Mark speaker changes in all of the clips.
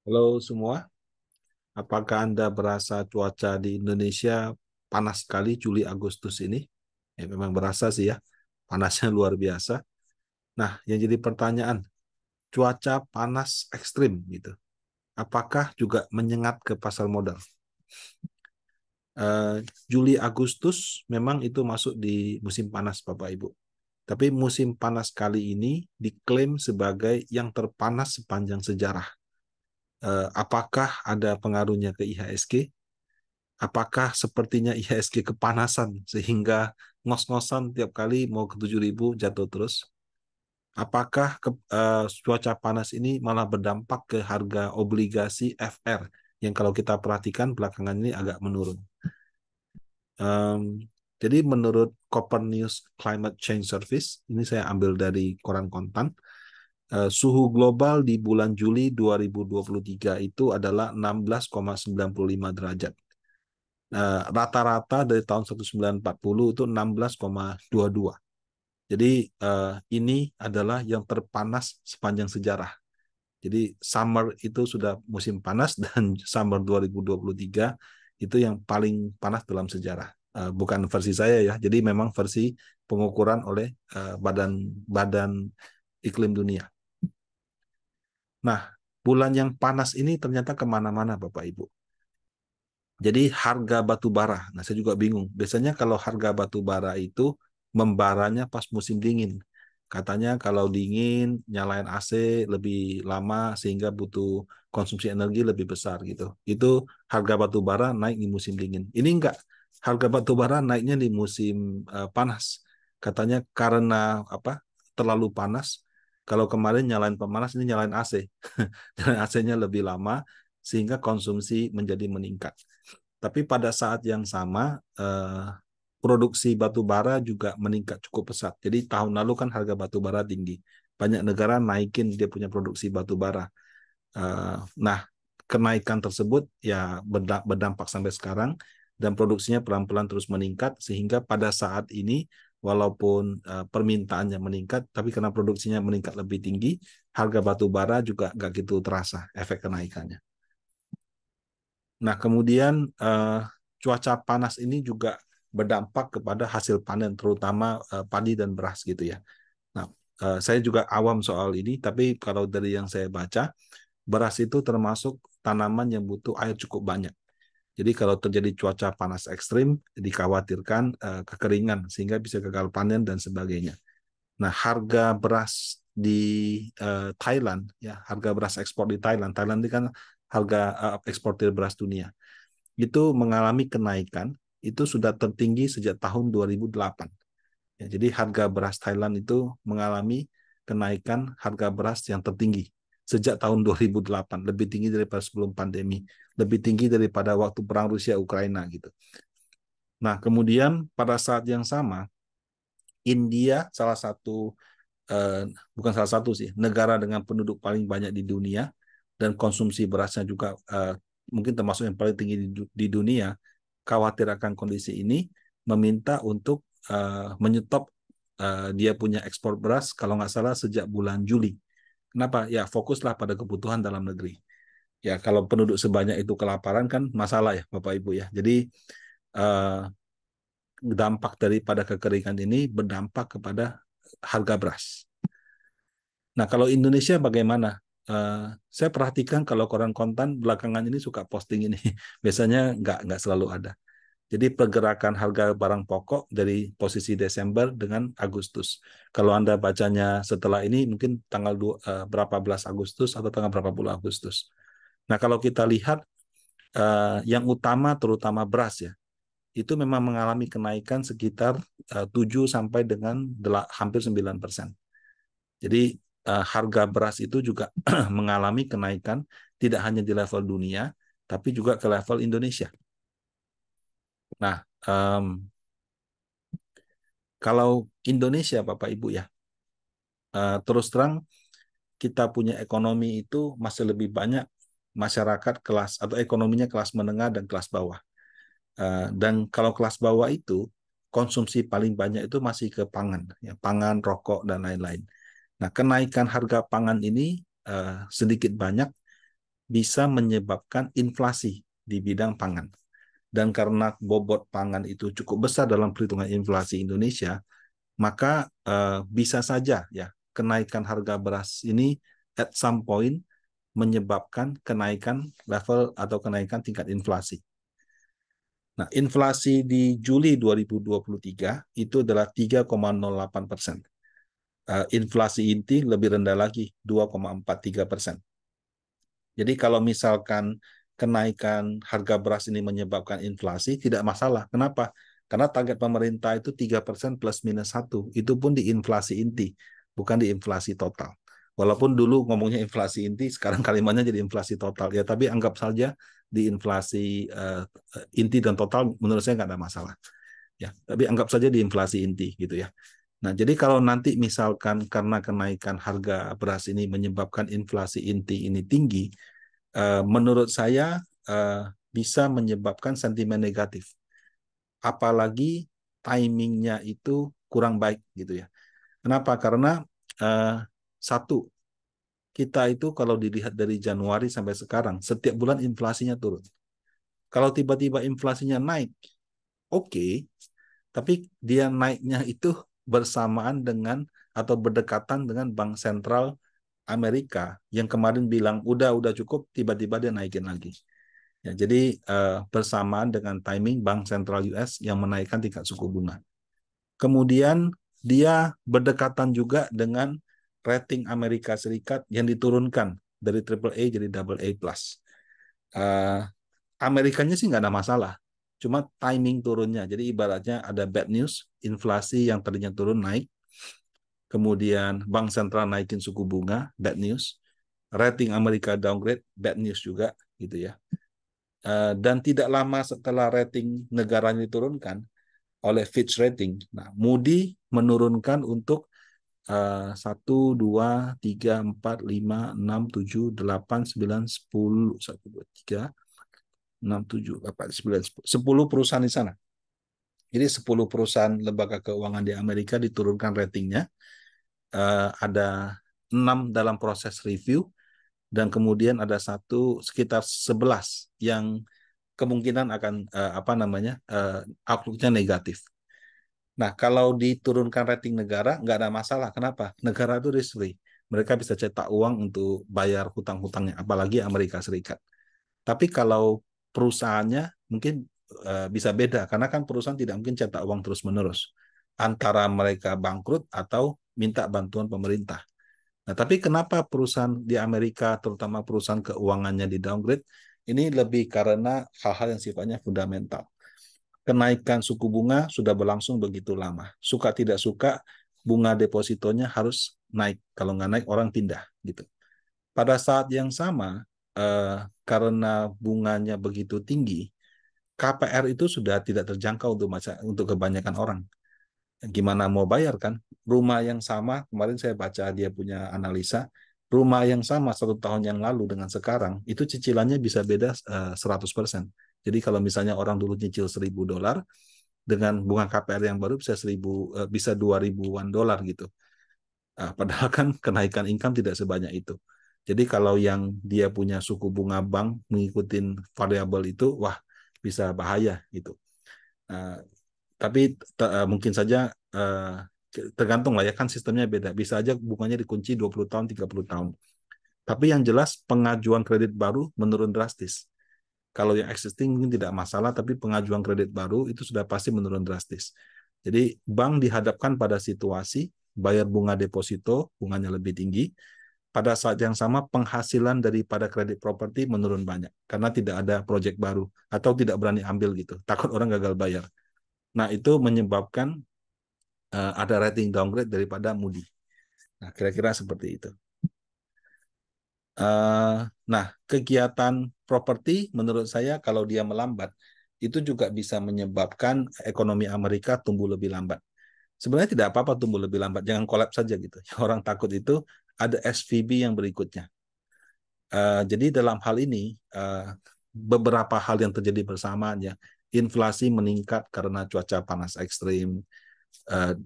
Speaker 1: Halo semua, apakah Anda berasa cuaca di Indonesia panas sekali Juli Agustus ini? Ya, memang berasa sih ya, panasnya luar biasa. Nah, yang jadi pertanyaan, cuaca panas ekstrim gitu, apakah juga menyengat ke pasar modal? Eh, Juli Agustus memang itu masuk di musim panas Bapak Ibu. Tapi musim panas kali ini diklaim sebagai yang terpanas sepanjang sejarah. Apakah ada pengaruhnya ke IHSG? Apakah sepertinya IHSG kepanasan sehingga ngos-ngosan tiap kali mau ke 7.000 jatuh terus? Apakah cuaca panas ini malah berdampak ke harga obligasi FR yang kalau kita perhatikan belakangan ini agak menurun? Um, jadi menurut Copernicus Climate Change Service, ini saya ambil dari koran Kontan, suhu global di bulan Juli 2023 itu adalah 16,95 derajat. Rata-rata dari tahun 1940 itu 16,22. Jadi ini adalah yang terpanas sepanjang sejarah. Jadi summer itu sudah musim panas dan summer 2023 itu yang paling panas dalam sejarah. Bukan versi saya ya, jadi memang versi pengukuran oleh Badan Badan Iklim Dunia. Nah, bulan yang panas ini ternyata kemana-mana Bapak Ibu. Jadi harga batu bara, nah saya juga bingung. Biasanya kalau harga batu bara itu membaranya pas musim dingin. Katanya kalau dingin nyalain AC lebih lama sehingga butuh konsumsi energi lebih besar gitu. Itu harga batu bara naik di musim dingin. Ini enggak. Harga batu bara naiknya di musim panas. Katanya karena apa? Terlalu panas. Kalau kemarin nyalain pemanas ini nyalain AC. Dan AC-nya lebih lama sehingga konsumsi menjadi meningkat. Tapi pada saat yang sama, produksi batu bara juga meningkat cukup pesat. Jadi tahun lalu kan harga batu bara tinggi. Banyak negara naikin dia punya produksi batu bara. Nah, kenaikan tersebut ya berdampak sampai sekarang dan produksinya pelan-pelan terus meningkat sehingga pada saat ini walaupun permintaannya meningkat, tapi karena produksinya meningkat lebih tinggi, harga batu bara juga nggak gitu terasa efek kenaikannya. Nah, kemudian cuaca panas ini juga berdampak kepada hasil panen, terutama padi dan beras gitu ya. Nah, saya juga awam soal ini, tapi kalau dari yang saya baca, beras itu termasuk tanaman yang butuh air cukup banyak. Jadi kalau terjadi cuaca panas ekstrim, dikhawatirkan kekeringan sehingga bisa gagal panen dan sebagainya. Nah, harga beras di Thailand, ya harga beras ekspor di Thailand, Thailand ini kan harga eksportir beras dunia itu mengalami kenaikan itu sudah tertinggi sejak tahun 2008. Ya, jadi harga beras Thailand itu mengalami kenaikan harga beras yang tertinggi sejak tahun 2008, lebih tinggi daripada sebelum pandemi, lebih tinggi daripada waktu perang Rusia Ukraina gitu. Nah, kemudian pada saat yang sama India salah satu bukan salah satu sih, negara dengan penduduk paling banyak di dunia dan konsumsi berasnya juga mungkin termasuk yang paling tinggi di dunia, khawatir akan kondisi ini, meminta untuk menyetop dia punya ekspor beras kalau nggak salah sejak bulan Juli. Kenapa? Ya fokuslah pada kebutuhan dalam negeri. Ya kalau penduduk sebanyak itu kelaparan kan masalah ya Bapak Ibu ya. Jadi eh, dampak daripada kekeringan ini berdampak kepada harga beras. Nah, kalau Indonesia bagaimana? Saya perhatikan kalau koran kontan belakangan ini suka posting ini. Biasanya nggak selalu ada. Jadi pergerakan harga barang pokok dari posisi Desember dengan Agustus. Kalau Anda bacanya setelah ini mungkin tanggal berapa belas Agustus atau tanggal berapa bulan Agustus. Nah, kalau kita lihat yang utama terutama beras ya, itu memang mengalami kenaikan sekitar 7 sampai dengan hampir 9%. Jadi harga beras itu juga mengalami kenaikan tidak hanya di level dunia, tapi juga ke level Indonesia. Nah, kalau Indonesia, Bapak Ibu ya, terus terang kita punya ekonomi itu masih lebih banyak masyarakat kelas atau ekonominya kelas menengah dan kelas bawah. Dan kalau kelas bawah itu konsumsi paling banyak itu masih ke pangan, ya, pangan, rokok dan lain-lain. Nah, kenaikan harga pangan ini sedikit banyak bisa menyebabkan inflasi di bidang pangan. Dan karena bobot pangan itu cukup besar dalam perhitungan inflasi Indonesia, maka bisa saja ya kenaikan harga beras ini at some point menyebabkan kenaikan level atau kenaikan tingkat inflasi. Nah, inflasi di Juli 2023 itu adalah 3,08%. Inflasi inti lebih rendah lagi, 2,43%. Jadi kalau misalkan kenaikan harga beras ini menyebabkan inflasi, tidak masalah. Kenapa? Karena target pemerintah itu 3% plus minus 1. Itu pun di inflasi inti, bukan di inflasi total. Walaupun dulu ngomongnya inflasi inti, sekarang kalimatnya jadi inflasi total. Ya, tapi anggap saja di inflasi inti dan total, menurut saya nggak ada masalah. Ya, tapi anggap saja di inflasi inti gitu ya. Nah, jadi kalau nanti misalkan karena kenaikan harga beras ini menyebabkan inflasi inti ini tinggi, menurut saya bisa menyebabkan sentimen negatif. Apalagi timingnya itu kurang baik gitu ya. Kenapa? Karena satu, kita itu kalau dilihat dari Januari sampai sekarang, setiap bulan inflasinya turun. Kalau tiba-tiba inflasinya naik, oke, tapi dia naiknya itu bersamaan dengan atau berdekatan dengan Bank Sentral Amerika yang kemarin bilang udah cukup, tiba-tiba dia naikin lagi. Ya, jadi bersamaan dengan timing Bank Sentral US yang menaikkan tingkat suku bunga. Kemudian dia berdekatan juga dengan rating Amerika Serikat yang diturunkan dari AAA jadi AA+. Amerikanya sih nggak ada masalah, cuma timing turunnya. Jadi ibaratnya ada bad news, inflasi yang tadinya turun naik, kemudian Bank Sentral naikin suku bunga, bad news, rating Amerika downgrade, bad news juga, gitu ya. Dan tidak lama setelah rating negaranya diturunkan oleh Fitch Rating, nah Moody menurunkan untuk 1, 2, 3, 4, 5, 6, 7, 8, 9, 10, 10 perusahaan di sana. Jadi 10 perusahaan lembaga keuangan di Amerika diturunkan ratingnya. Ada 6 dalam proses review, dan kemudian ada sekitar 11 yang kemungkinan akan outlook-nya negatif. Nah, kalau diturunkan rating negara, nggak ada masalah. Kenapa? Negara itu risk free. Mereka bisa cetak uang untuk bayar hutang-hutangnya, apalagi Amerika Serikat. Tapi kalau perusahaannya mungkin bisa beda, karena kan perusahaan tidak mungkin cetak uang terus-menerus. Antara mereka bangkrut atau minta bantuan pemerintah. Nah, tapi kenapa perusahaan di Amerika, terutama perusahaan keuangannya di downgrade? Ini lebih karena hal-hal yang sifatnya fundamental. Kenaikan suku bunga sudah berlangsung begitu lama. Suka tidak suka, bunga depositonya harus naik. Kalau nggak naik, orang pindah. Gitu. Pada saat yang sama, karena bunganya begitu tinggi, KPR itu sudah tidak terjangkau untuk kebanyakan orang. Gimana mau bayar kan? Rumah yang sama, kemarin saya baca dia punya analisa, rumah yang sama 1 tahun yang lalu dengan sekarang, itu cicilannya bisa beda 100%. Jadi kalau misalnya orang dulu nyicil $1.000, dengan bunga KPR yang baru bisa 2 ribuan dolar gitu. Padahal kan kenaikan income tidak sebanyak itu. Jadi kalau yang dia punya suku bunga bank mengikuti variabel itu, wah bisa bahaya gitu. Tapi mungkin saja tergantung lah ya, kan sistemnya beda. Bisa aja bunganya dikunci 20 tahun, 30 tahun. Tapi yang jelas pengajuan kredit baru menurun drastis. Kalau yang existing mungkin tidak masalah, tapi pengajuan kredit baru itu sudah pasti menurun drastis. Jadi bank dihadapkan pada situasi bayar bunga deposito, bunganya lebih tinggi. Pada saat yang sama penghasilan daripada kredit properti menurun banyak karena tidak ada proyek baru atau tidak berani ambil gitu, takut orang gagal bayar. Nah, itu menyebabkan ada rating downgrade daripada Moody. Nah, kira-kira seperti itu. Nah, kegiatan properti menurut saya kalau dia melambat, itu juga bisa menyebabkan ekonomi Amerika tumbuh lebih lambat. Sebenarnya tidak apa-apa tumbuh lebih lambat, jangan kolaps saja gitu. Yang orang takut itu ada SVB yang berikutnya. Jadi dalam hal ini, beberapa hal yang terjadi bersamaan ya. Inflasi meningkat karena cuaca panas ekstrim,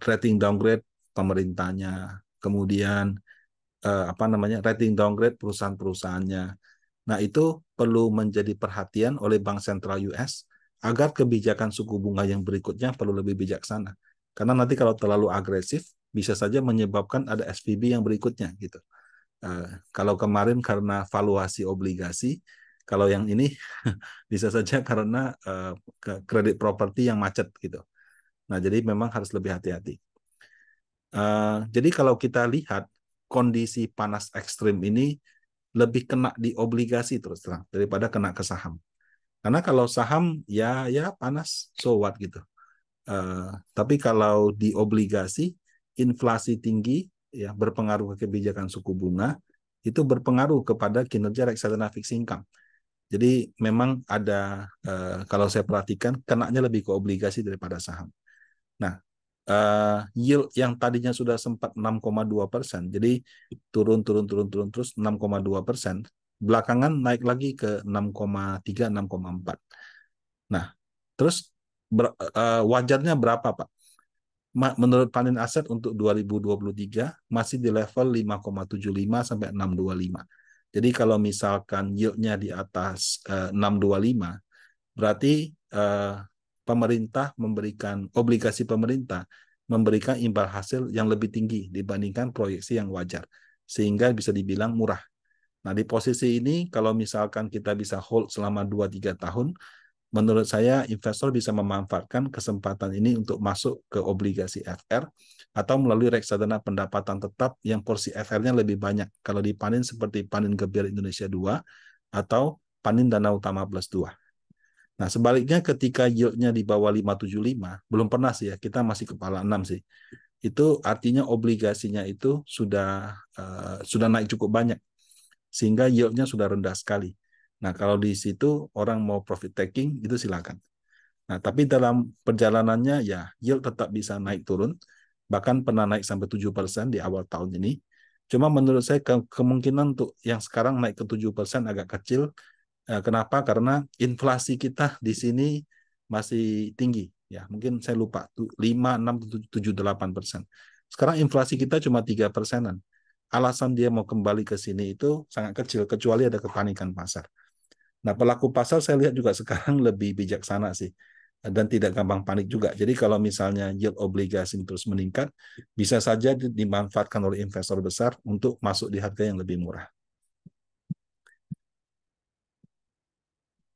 Speaker 1: rating downgrade pemerintahnya, kemudian rating downgrade perusahaan-perusahaannya, Nah, itu perlu menjadi perhatian oleh Bank Sentral US agar kebijakan suku bunga yang berikutnya perlu lebih bijaksana. Karena nanti kalau terlalu agresif, bisa saja menyebabkan ada SVB yang berikutnya gitu. Kalau kemarin karena valuasi obligasi, kalau yang ini bisa saja karena kredit properti yang macet gitu. Nah, jadi memang harus lebih hati-hati. Jadi kalau kita lihat kondisi panas ekstrim ini lebih kena di obligasi terus terang daripada kena ke saham. Karena kalau saham ya panas, so what gitu. Tapi kalau di obligasi, inflasi tinggi ya berpengaruh ke kebijakan suku bunga, itu berpengaruh kepada kinerja reksadana fixed income. Jadi memang ada, kalau saya perhatikan, kenanya lebih ke obligasi daripada saham. Nah, yield yang tadinya sudah sempat 6,2%, jadi turun terus 6,2%, belakangan naik lagi ke 6,3, 6,4. Nah, terus wajarnya berapa, Pak? Menurut panen aset untuk 2023 masih di level 5,75 sampai 6,25. Jadi kalau misalkan yield-nya di atas 6,25, berarti pemerintah memberikan, obligasi pemerintah memberikan imbal hasil yang lebih tinggi dibandingkan proyeksi yang wajar, sehingga bisa dibilang murah. Nah, di posisi ini kalau misalkan kita bisa hold selama 2-3 tahun, menurut saya investor bisa memanfaatkan kesempatan ini untuk masuk ke obligasi FR atau melalui reksadana pendapatan tetap yang porsi FR-nya lebih banyak kalau dipanin seperti Panin Gebiar Indonesia 2 atau Panin Dana Utama Plus 2. Nah, sebaliknya ketika yield-nya di bawah 5,75, belum pernah sih ya, kita masih kepala 6 sih. Itu artinya obligasinya itu sudah naik cukup banyak sehingga yield-nya sudah rendah sekali. Nah, kalau di situ orang mau profit taking, itu silakan. Nah, tapi dalam perjalanannya ya yield tetap bisa naik turun, bahkan pernah naik sampai 7% di awal tahun ini. Cuma menurut saya kemungkinan untuk yang sekarang naik ke 7% agak kecil. Kenapa? Karena inflasi kita di sini masih tinggi. Ya, mungkin saya lupa, 5, 6, 7, 8%. Sekarang inflasi kita cuma 3%-an. Alasan dia mau kembali ke sini itu sangat kecil, kecuali ada kepanikan pasar. Nah, pelaku pasar saya lihat juga sekarang lebih bijaksana sih, dan tidak gampang panik juga. Jadi kalau misalnya yield obligasi terus meningkat, bisa saja dimanfaatkan oleh investor besar untuk masuk di harga yang lebih murah.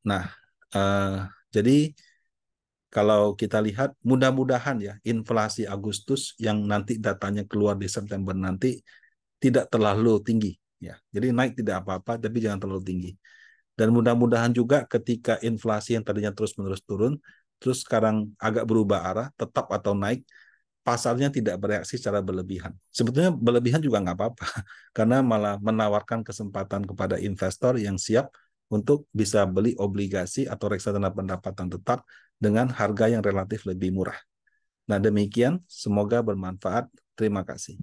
Speaker 1: Nah, jadi kalau kita lihat, mudah-mudahan ya inflasi Agustus yang nanti datanya keluar di September nanti tidak terlalu tinggi. Ya, jadi naik tidak apa-apa, tapi jangan terlalu tinggi. Dan mudah-mudahan juga ketika inflasi yang tadinya terus-menerus turun, terus sekarang agak berubah arah, tetap atau naik, pasarnya tidak bereaksi secara berlebihan. Sebetulnya berlebihan juga nggak apa-apa, karena malah menawarkan kesempatan kepada investor yang siap untuk bisa beli obligasi atau reksadana pendapatan tetap dengan harga yang relatif lebih murah. Nah, demikian, semoga bermanfaat. Terima kasih.